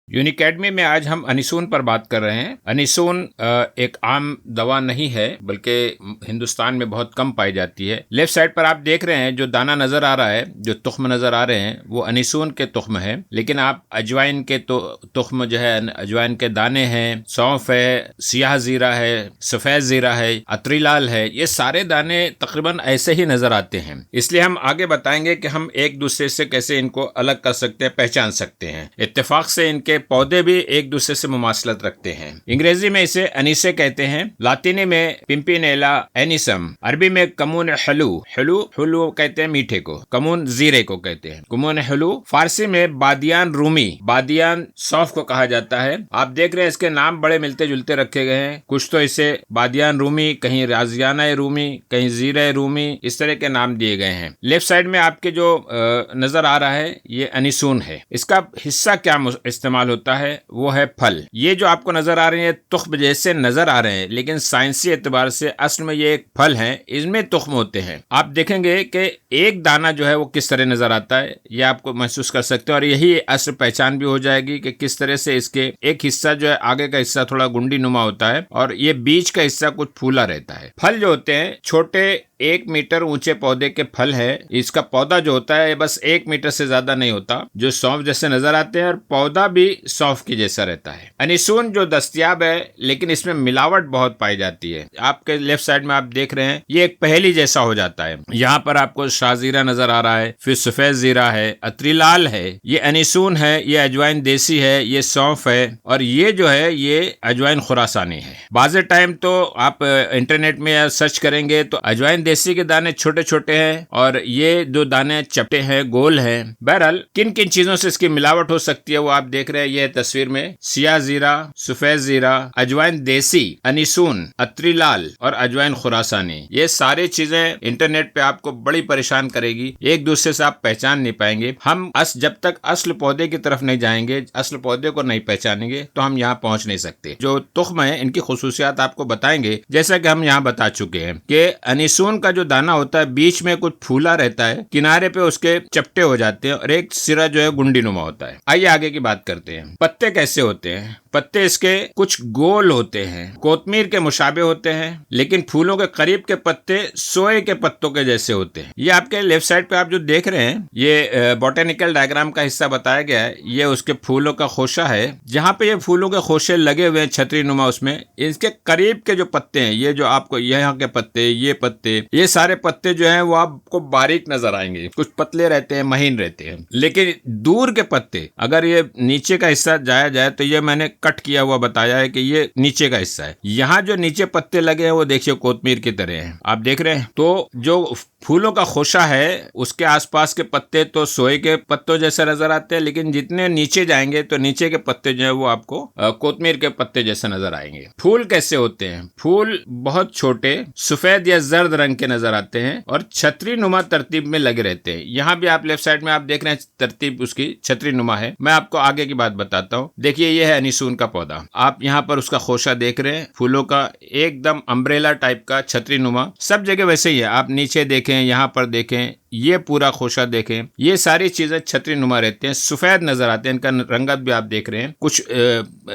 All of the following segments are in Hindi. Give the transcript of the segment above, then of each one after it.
यूनिकैडमी में आज हम अनिसून पर बात कर रहे हैं। अनिसून एक आम दवा नहीं है, बल्कि हिंदुस्तान में बहुत कम पाई जाती है। लेफ्ट साइड पर आप देख रहे हैं जो दाना नजर आ रहा है, जो तुख्म नजर आ रहे हैं, वो अनिसून के तुख्म है। लेकिन आप अजवाइन के तुख्म जो है, अजवाइन के दाने हैं, सौंफ है, सियाह जीरा है, सफेद जीरा है, अत्रिलाल है, ये सारे दाने तकरीबन ऐसे ही नजर आते हैं। इसलिए हम आगे बताएंगे कि हम एक दूसरे से कैसे इनको अलग कर सकते हैं, पहचान सकते हैं। इत्तेफाक से इनके पौधे भी एक दूसरे से मुमासलत रखते हैं। अंग्रेजी में इसे अनीसे कहते हैं, लातिनी में पिम्पिनेला एनिसम, अरबी में कमून हलू, हलू कहते हैं मीठे को, कमून जीरे को कहते हैं, कमून हलू। फारसी में बादियान रूमी, बादियान सौंफ को कहा जाता है। आप देख रहे हैं इसके नाम बड़े मिलते जुलते रखे गए हैं। कुछ तो इसे बादियान रूमी, कहीं राजियाना रूमी, कहीं जीरा रूमी, इस तरह के नाम दिए गए हैं। लेफ्ट साइड में आपके जो नजर आ रहा है ये अनिसून है। इसका हिस्सा क्या इस्तेमाल होता है, वो है फल। ये जो आपको नजर आ रहे हैं तुख्म जैसे नजर आ रहे हैं, लेकिन साइंसी एतबार से असल में ये एक फल है, इसमें तुख्म होते हैं। आप देखेंगे कि एक दाना जो है वो किस तरह नजर आता है, ये आपको महसूस कर सकते हैं। और यही असल पहचान भी हो जाएगी कि किस तरह से इसके एक हिस्सा जो है, आगे का हिस्सा थोड़ा गुंडी नुमा होता है और ये बीच का हिस्सा कुछ फूला रहता है। फल जो होते हैं छोटे 1 मीटर ऊंचे पौधे के फल है। इसका पौधा जो होता है बस 1 मीटर से ज्यादा नहीं होता, जो सौंफ जैसे नजर आते हैं, और पौधा भी सौंफ की जैसा रहता है। अनिसून जो दस्तयाब है, लेकिन इसमें मिलावट बहुत पाई जाती है। आपके लेफ्ट साइड में आप देख रहे हैं ये एक पहेली जैसा हो जाता है। यहाँ पर आपको शाहजीरा नजर आ रहा है, फिर सफेद जीरा है, अत्रिलाल है, ये अनिसून है, ये अजवाइन देसी है, ये सौंफ है, और ये जो है ये अजवाइन खुरासानी है। बाज़ टाइम तो आप इंटरनेट में सर्च करेंगे तो अजवाइन देसी के दाने छोटे छोटे हैं और ये जो दाने चपटे हैं, गोल हैं। बहरहाल किन किन चीजों से इसकी मिलावट हो सकती है वो आप देख रहे हैं। ये तस्वीर में सियाह जीरा, सफेद जीरा, अजवाइन देसी, अनिसून, अत्रिलाल और अजवाइन खुरासानी, ये सारी चीजें इंटरनेट पे आपको बड़ी परेशान करेगी। एक दूसरे से आप पहचान नहीं पाएंगे। हम जब तक असल पौधे की तरफ नहीं जाएंगे, असल पौधे को नहीं पहचानेंगे, तो हम यहाँ पहुंच नहीं सकते। जो तुख्म है इनकी खुसूसियात आपको बताएंगे, जैसा कि हम यहाँ बता चुके हैं कि अनिसून का जो दाना होता है बीच में कुछ फूला रहता है, किनारे पे उसके चपटे हो जाते हैं और एक सिरा जो है गुंडी नुमा होता है। आइए आगे की बात करते हैं। पत्ते कैसे होते हैं? पत्ते इसके कुछ गोल होते हैं, कोतमीर के मुशाबे होते हैं, लेकिन फूलों के करीब के पत्ते सोए के पत्तों के जैसे होते हैं। ये आपके लेफ्ट साइड पे आप जो देख रहे हैं, ये बॉटेनिकल डायग्राम का हिस्सा बताया गया है। ये उसके फूलों का खोशा है। जहाँ पे ये फूलों के खोशे लगे हुए हैं छतरी नुमा, उसमें इसके करीब के जो पत्ते हैं, ये जो आपको यहाँ के पत्ते, ये पत्ते, ये सारे पत्ते जो हैं वो आपको बारीक नजर आएंगे। कुछ पतले रहते हैं, महीन रहते हैं, लेकिन दूर के पत्ते, अगर ये नीचे का हिस्सा जाया जाए तो ये मैंने कट किया हुआ बताया है कि ये नीचे का हिस्सा है। यहाँ जो नीचे पत्ते लगे हैं वो देखिए कोतमीर की तरह हैं, आप देख रहे हैं। तो जो फूलों का खोशा है उसके आसपास के पत्ते तो सोए के पत्तों जैसे नजर आते हैं, लेकिन जितने नीचे जाएंगे तो नीचे के पत्ते जो है वो आपको कोतमीर के पत्ते जैसे नजर आएंगे। फूल कैसे होते हैं? फूल बहुत छोटे, सफेद या जर्द रंग के नजर आते हैं और छतरी नुमा तरतीब में लगे रहते हैं। यहाँ भी आप लेफ्ट साइड में आप देख रहे हैं तरतीब उसकी छतरी नुमा है। मैं आपको आगे की बात बताता हूँ। देखिए ये है अनिसून का पौधा, आप यहाँ पर उसका खोशा देख रहे हैं, फूलों का एकदम अम्ब्रेला टाइप का छतरी नुमा, सब जगह वैसे ही है। आप नीचे देखें, यहाँ पर देखें, ये पूरा खोशा देखें, ये सारी चीजें छतरी नुमा रहते हैं, सफेद नजर आते हैं। इनका रंगत भी आप देख रहे हैं, कुछ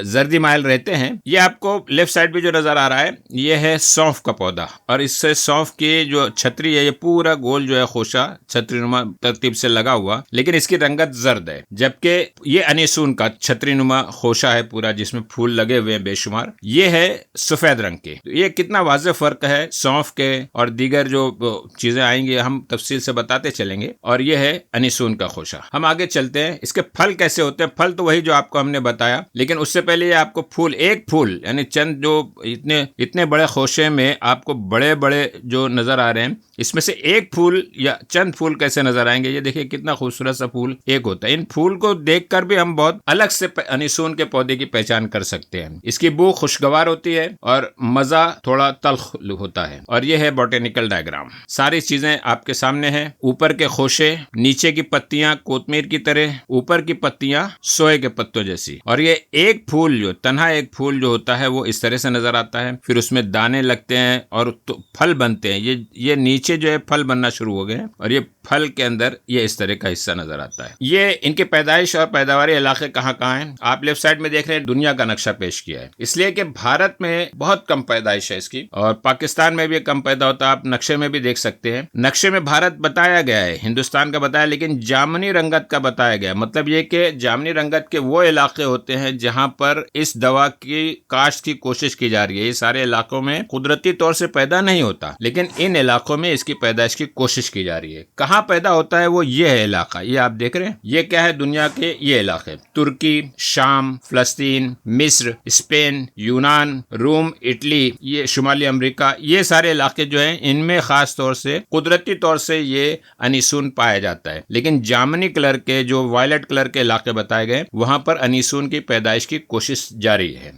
जर्दी माइल रहते हैं। ये आपको लेफ्ट साइड भी जो नजर आ रहा है ये है सौंफ का पौधा, और इससे सौंफ की जो छतरी है, ये पूरा गोल जो है खोशा छतरी नुमा तरतीब से लगा हुआ, लेकिन इसकी रंगत जर्द है। जबकि ये अनिसून का छतरी नुमा खोशा है पूरा, जिसमें फूल लगे हुए हैं बेशुमार, ये है सफेद रंग के। ये कितना वाज़ेह फर्क है सौंफ के और दीगर जो चीजें आएंगी हम तफसील से बताते चलेंगे। और ये है अनिसून का खोशा। हम आगे चलते हैं। इसके फल कैसे होते हैं? फल तो वही जो आपको हमने बताया, लेकिन उससे पहले ये आपको फूल, एक फूल यानी चंद जो इतने बड़े खोशे में आपको बड़े बड़े जो नजर आ रहे हैं, इसमें से एक फूल या चंद फूल कैसे नजर आएंगे। ये देखिए कितना खूबसूरत सा फूल एक होता है। इन फूल को देखकर भी हम बहुत अलग से अनिसून के पौधे की पहचान कर सकते हैं। इसकी बू खुशगवार होती है और मजा थोड़ा तल्ख होता है। और ये है बॉटेनिकल डायग्राम। सारी चीजें आपके सामने हैं। ऊपर के खोशे, नीचे की पत्तियां कोतमीर की तरह, ऊपर की पत्तियां सोए के पत्तों जैसी। और ये एक फूल जो तन्हा एक फूल जो होता है वो इस तरह से नजर आता है। फिर उसमें दाने लगते हैं और तो फल बनते हैं। ये नीचे जो है फल बनना शुरू हो गए हैं और ये फल के अंदर ये इस तरह का हिस्सा नजर आता है। ये इनके पैदाइश और पैदावारी इलाके कहाँ कहाँ हैं। आप लेफ्ट साइड में देख रहे हैं, दुनिया का नक्शा पेश किया है, इसलिए कि भारत में बहुत कम पैदाइश है इसकी और पाकिस्तान में भी कम पैदा होता है। आप नक्शे में भी देख सकते हैं, नक्शे में भारत बताया गया है, हिंदुस्तान का बताया, लेकिन जामनी रंगत का बताया गया। मतलब ये कि जामनी रंगत के वो इलाके होते हैं जहां पर इस दवा की काश्त की कोशिश की जा रही है। ये सारे इलाकों में कुदरती तौर से पैदा नहीं होता, लेकिन इन इलाकों में इसकी पैदाइश की कोशिश की जा रही है। कहाँ पैदा होता है वो ये है इलाका, ये आप देख रहे हैं, ये क्या है, दुनिया के ये इलाके, तुर्की, शाम, फलस्तीन, मिस्र, स्पेन, यूनान, रोम, इटली, ये शुमाली अमेरिका, ये सारे इलाके जो हैं इनमें खास तौर से कुदरती तौर से ये अनीसून पाया जाता है। लेकिन जामनी कलर के जो वायलेट कलर के इलाके बताए गए वहां पर अनीसून की पैदाइश की कोशिश जारी है।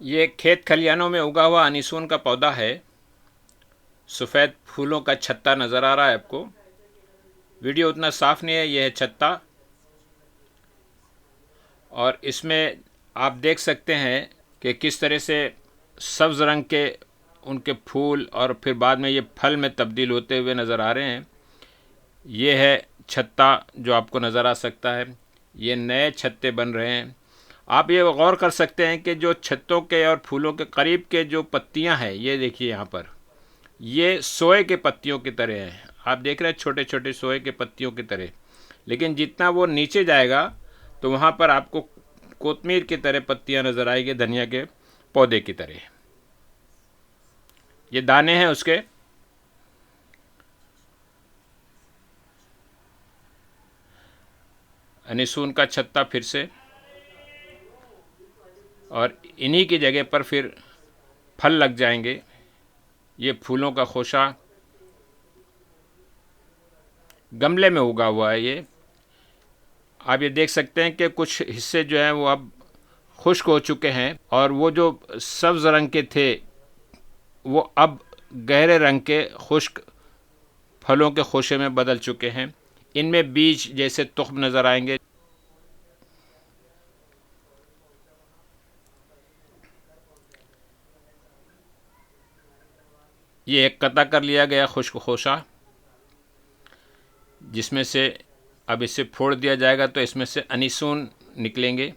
ये खेत खलियानों में उगा हुआ अनीसून का पौधा है। सफ़ेद फूलों का छत्ता नज़र आ रहा है आपको। वीडियो उतना साफ नहीं है, यह है छत्ता और इसमें आप देख सकते हैं कि किस तरह से सब्ज़ रंग के उनके फूल और फिर बाद में ये फल में तब्दील होते हुए नज़र आ रहे हैं। ये है छत्ता जो आपको नज़र आ सकता है। ये नए छत्ते बन रहे हैं। आप ये गौर कर सकते हैं कि जो छत्तों के और फूलों के करीब के जो पत्तियां हैं, ये देखिए यहाँ पर, ये सोए के पत्तियों की तरह हैं। आप देख रहे हैं छोटे छोटे सोए के पत्तियों की तरह, लेकिन जितना वो नीचे जाएगा तो वहाँ पर आपको कोतमीर की तरह पत्तियां नज़र आएगी, धनिया के पौधे की तरह। ये दाने हैं उसके। अनीसून का छत्ता फिर से, और इन्हीं की जगह पर फिर फल लग जाएंगे। ये फूलों का खोशा गमले में उगा हुआ है। ये आप ये देख सकते हैं कि कुछ हिस्से जो हैं वो अब खुश्क हो चुके हैं और वो जो सब्ज़ रंग के थे वो अब गहरे रंग के खुश्क फलों के खोशे में बदल चुके हैं। इनमें बीज जैसे तुख्म नज़र आएंगे। ये एक कता कर लिया गया खुश्क खोशा, जिसमें से अब इसे फोड़ दिया जाएगा तो इसमें से अनीसून निकलेंगे।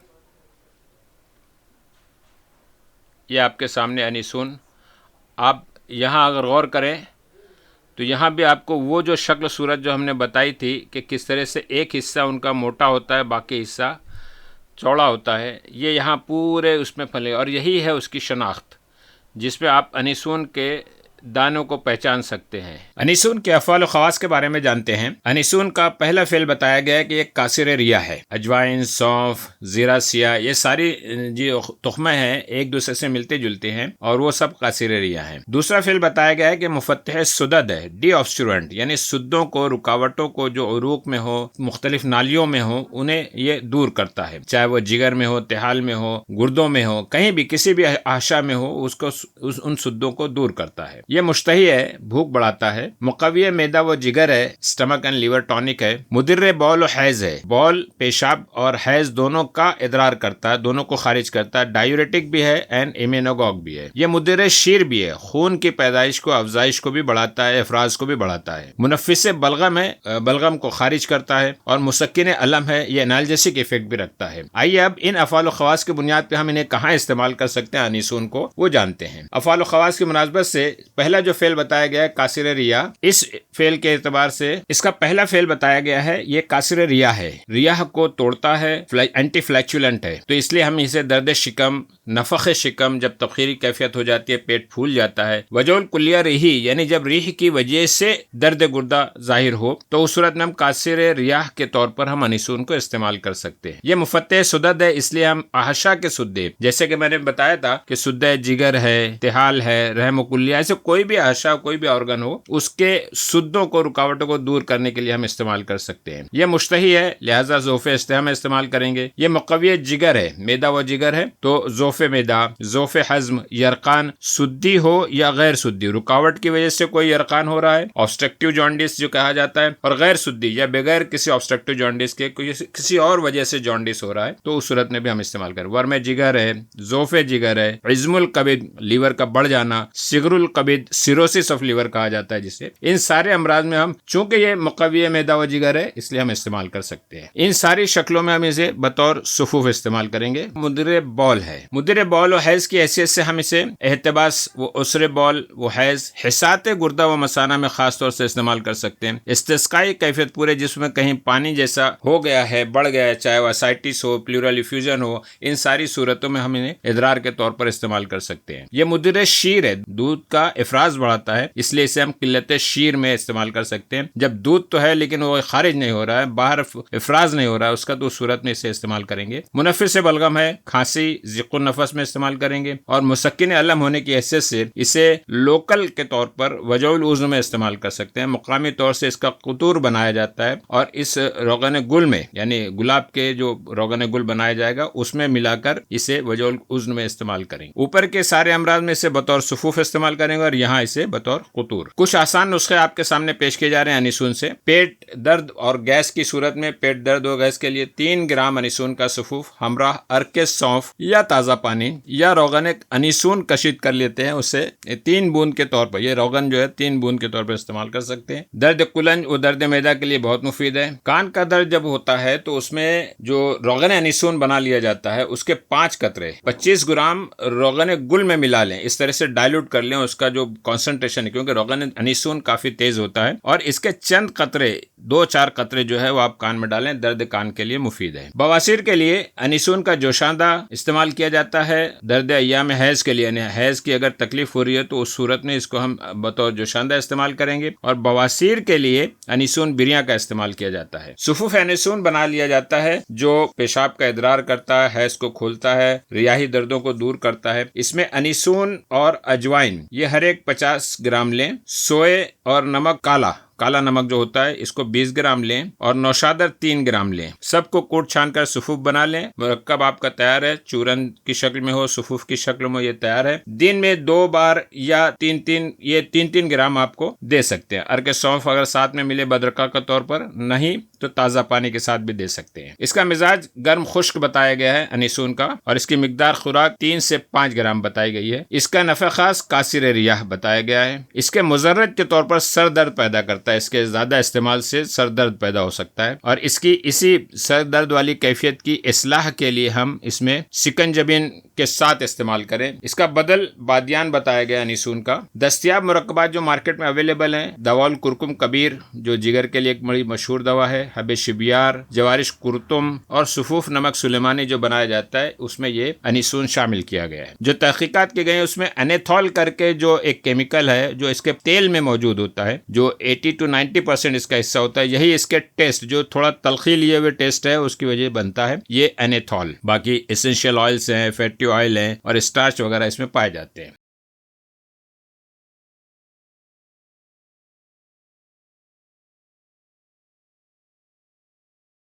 ये आपके सामने अनीसून। आप यहाँ अगर गौर करें तो यहाँ भी आपको वो जो शक्ल सूरत जो हमने बताई थी कि किस तरह से एक हिस्सा उनका मोटा होता है, बाकी हिस्सा चौड़ा होता है, ये यहाँ पूरे उसमें फले और यही है उसकी शनाख्त, जिसमें आप अनीसून के दानों को पहचान सकते हैं। अनीसून के अफ़ाल ख़वास के बारे में जानते हैं। अनीसून का पहला फ़ेल बताया गया है कि एक कासिर रिया है। अजवाइन, सौंफ, ज़ीरा सिया, ये सारी जो तुख्मे हैं एक दूसरे से मिलते जुलते हैं और वो सब कासिर रिया हैं। दूसरा फ़ेल बताया गया है कि मुफ़त्तिह सुदद है, डी ऑब्स्ट्रूरेंट, यानी सुद्दों को, रुकावटों को जो उरूक में हो, मुख्तलिफ नालियों में हो, उन्हें ये दूर करता है। चाहे वो जिगर में हो, तिहाल में हो, गुर्दों में हो, कहीं भी किसी भी आशा में हो, उसको उन सुद्दों को दूर करता है। ये मुश्तही है, भूख बढ़ाता है। मुक़व्वी मैदा व जिगर है, स्टमक एंड लीवर टॉनिक है। मुदिर्र बौल और हैज़ है, बौल, पेशाब और हैज़ दोनों का इदरार करता है, दोनों को खारिज करता है। डायूरेटिक भी है एंड इम्यूनोगॉग भी है। ये मुदिर्र शीर भी है, खून की पैदाइश को, अफजाइश को भी बढ़ाता है, अफराज को भी बढ़ाता है। मुनफ़िस बलगम है, बलगम को खारिज करता है। और मुसक्किन अलम है, ये एनाल्जेसिक इफेक्ट भी रखता है। आइए अब इन अफ़ाल ख़वास की बुनियाद पर हम इन्हें कहाँ इस्तेमाल कर सकते हैं अनीसून को, वो जानते हैं। अफ़ाल ख़वास की मुनासबत से पहला जो फेल बताया गया है कासिर रिया, इस फेल के एतबार से इसका पहला फेल बताया गया है, ये कासिर रिया है, रिया को तोड़ता है, एंटी फ्लैचुलेंट है, तो इसलिए हम इसे दर्द शिकम, नफख शिकम, जब तखीरी कैफियत हो जाती है, पेट फूल जाता है, वजोल कुलिया रिही, यानी जब रीह की वजह से दर्द गुर्दा जाहिर हो, तो उस सूरत में हम कासिर रिया के तौर पर हम अनीसून को इस्तेमाल कर सकते हैं। ये मुफत्ते सुदद है, इसलिए हम आशा के सुद्दे, जैसे कि मैंने बताया था कि सुद्दे जिगर है, तिहाल है, रहम कुलिया, ऐसे कोई भी आशा, कोई भी ऑर्गन हो, उसके सुद्दों को, रुकावटों को दूर करने के लिए हम इस्तेमाल कर सकते हैं। ये मुश्तही है, लिहाजा ज़ोफ़े इस्तेहा में इस्तेमाल करेंगे। ये मुक़व्वी जिगर है, मैदा व जिगर है, तो ज़ोफ़े मैदा, ज़ोफ़े हज़्म, यरकान, सुद्दी हो या गैर सुद्दी, रुकावट की वजह से कोई यरकान हो रहा है, ऑब्स्ट्रक्टिव जॉन्डिस जो कहा जाता है, और गैर सुद्दी या बगैर किसी ऑब्स्ट्रक्टिव जॉन्डिस के किसी और वजह से जॉन्डिस हो रहा है, तो उस सूरत में भी हम इस्तेमाल करें। वर्म जिगर है, ज़ोफ़े जिगर है, इज़्मुल कबिद, लीवर का बढ़ जाना, सिगरुल कबिद, सिरोसिस ऑफ लीवर कहा जाता है जिसे, इन सारे अमराज में हम, चूंकि ये मुक़व्वी मैदा व जिगर है, इसलिए हम इस्तेमाल कर सकते हैं। इन सारी शक्लों में हम इसे बतौर सुफूफ इस्तेमाल करेंगे। मुदरे बौल है, मुदरे बौल और हैज़ की हैसियत से हम इसे एहतबास व उसरे बौल व हैज़, हिसाते गुर्दा व मसाना में खास तौर से इस्तेमाल कर सकते हैं। इस्तिस्काई कैफियत, पूरे जिस्म में कहीं पानी जैसा हो गया है, बढ़ गया है, चाहे वह साइटिस हो, प्लूरल इफ्यूजन हो, इन सारी सूरतों में हम इन्हें इदरार के तौर पर इस्तेमाल कर सकते हैं। ये मुदरे शीर है, दूध का इफराज बढ़ाता है, इसलिए इसे हम किल्लत शीर में इस्तेमाल कर सकते हैं। जब दूध तो है लेकिन वो खारिज नहीं हो रहा है, बाहर इफराज नहीं हो रहा है उसका, तो उस सूरत में इसे इस्तेमाल करेंगे। मुनफ़िस बलगम है, खांसी, ज़िक़्क़ुन नफ़स में इस्तेमाल करेंगे। और मुसक्किन अलम होने की हैसियत से इसे लोकल के तौर पर वजउल उज़्न में इस्तेमाल कर सकते हैं। मुकामी तौर से इसका कुतूर बनाया जाता है और इस रोगन गुल में, यानी गुलाब के जो रोगन गुल बनाया जाएगा उसमें मिलाकर इसे वजउल उज़्न में इस्तेमाल करेंगे। ऊपर के सारे अमराज में इसे बतौर सुफूफ इस्तेमाल करेंगे और यहाँ इसे बतौर कुतूर। कुछ आसान नुस्खे आपके सामने पेश किए जा रहे हैं अनिसून से। पेट दर्द और गैस की सूरत में, पेट दर्द और गैस के लिए 3 ग्राम अनिसून का सुफूफ हमरा अर्के सौंफ या ताज़ा पानी या रोगन अनिसून कशीद कर लेते हैं, उससे 3 बूंद के तौर पर, ये रोगन जो है 3 बूंद के तौर पर इस्तेमाल कर सकते हैं। दर्द कुलंज और दर्द मैदा के लिए बहुत मुफीद है। कान का दर्द जब होता है तो उसमें जो रोगन अनिसून बना लिया जाता है उसके 5 कतरे 25 ग्राम रोगन गुल में मिला लें, इस तरह से डाइल्यूट कर लें उसका जो कॉन्सेंट्रेशन है, क्योंकि रोगन अनिसून काफी तेज होता है, और इसके चंद कतरे 2-4 कतरे जो है वो आप कान में डालें, दर्द कान के लिए मुफीद है। बवासीर के लिए अनिसून का जोशांदा इस्तेमाल किया जाता है। दर्द अय्याम हैज़ के लिए, यानी हैज़ की अगर तकलीफ हो रही है तो उस सूरत में इसको हम बतौर जोशांदा इस्तेमाल करेंगे। और बवासीर के लिए अनिसून बिरिया का इस्तेमाल किया जाता है। सुफूफ अनिसून बना लिया जाता है जो पेशाब का इदरार करता है, हैज़ को खोलता है, रियाही दर्दों को दूर करता है। इसमें अनिसून और अजवाइन ये हर एक 50 ग्राम लें। सोए और नमक, काला नमक जो होता है, इसको 20 ग्राम लें और नौशादर 3 ग्राम लें। सबको कूट छान कर सुफूफ बना लें। मुरक्कब आपका तैयार है, चूरन की शक्ल में हो, सुफूफ की शक्ल में, ये तैयार है। दिन में 2 बार या 3-3 ग्राम आपको दे सकते हैं। अर्के सौंफ अगर साथ में मिले बदरका के तौर पर, नहीं तो ताज़ा पानी के साथ भी दे सकते हैं। इसका मिजाज गर्म खुश्क बताया गया है अनिसून का, और इसकी मिकदार खुराक 3 से 5 ग्राम बताई गई है। इसका नफ़े खास कासिर रियाह बताया गया है। इसके मुजर्रद के तौर पर सर दर्द पैदा करता है, इसके ज्यादा इस्तेमाल से सर दर्द पैदा हो सकता है, और इसकी इसी सर दर्द वाली कैफियत की इस्लाह के लिए हम इसमें सिकंजबिन के साथ इस्तेमाल करें। इसका बदल बादियान बताया गया अनिसून का। दस्तयाब मुरक्कबात जो मार्केट में अवेलेबल हैं, दवाउल कुरकुम कबीर जो जिगर के लिए एक बड़ी मशहूर दवा है, हबे शिबियार, जवारिश कुर्तुम और सुफूफ नमक सुलेमानी जो बनाया जाता है, उसमें ये अनिसून शामिल किया गया है। जो तहकीकात की गई है उसमें अनेथॉल करके जो एक केमिकल है जो इसके तेल में मौजूद होता है, जो 80 to 90% इसका हिस्सा होता है, यही इसके टेस्ट जो थोड़ा तलखी लिए हुए टेस्ट है उसकी वजह बनता है ये एनेथॉल। बाकी एसेंशियल ऑयल्स हैं, फैटी ऑयल हैं और स्टार्च वगैरह इसमें पाए जाते हैं।